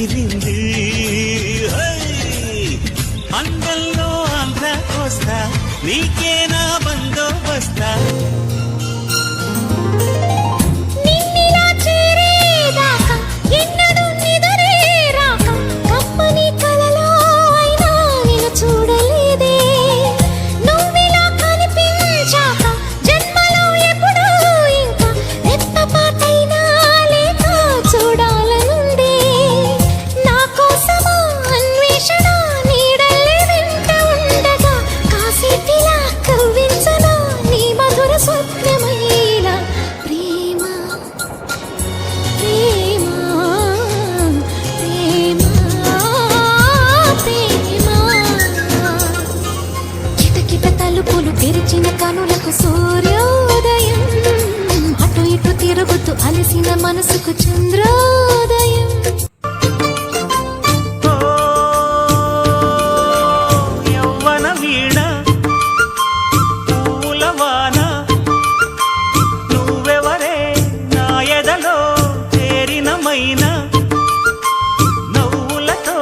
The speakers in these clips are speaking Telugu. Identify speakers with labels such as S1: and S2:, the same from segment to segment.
S1: అదిరింది. అంగల్లో ఆంధ్ర కోస్తా నీకేనా బందోబస్తా.
S2: తెరిచిన కనులకు సూర్యోదయం, అటు ఇటు తిరుగుతూ అలసిన మనసుకు చంద్రోదయం.
S1: యవ్వన వీణ పూలవాన నువ్వెవరే నా ఎదలో చేరిన మైనా, నవ్వులతో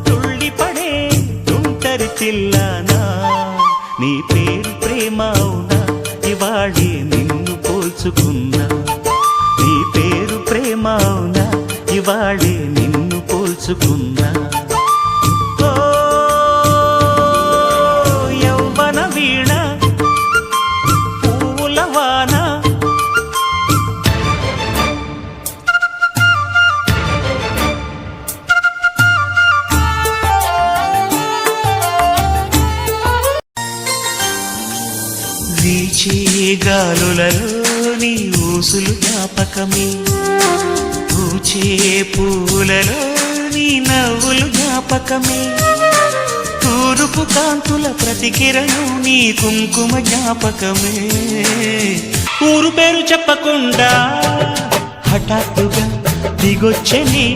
S1: తుళ్ళిపడే తుంటరి తిల్లానా. నీ పేరు ప్రేమ అవునా ఇవాళే నిన్ను పోల్చుకున్నా. నీ పేరు ప్రేమ అవునా ఇవాళే నిన్ను పోల్చుకున్నా. ఓ యవ్వన వీణ పూలవాన. వీచే గాలులలో నీ ఊసులు జ్ఞాపకమే, పూచే పూలలో నీ నవ్వులు జ్ఞాపకమే, తూరుపు కాంతుల ప్రతికిరణం నీ కుంకుమ జ్ఞాపకమే. ఊరు పేరు చెప్పకుండా హఠాత్తుగా దిగొచ్చని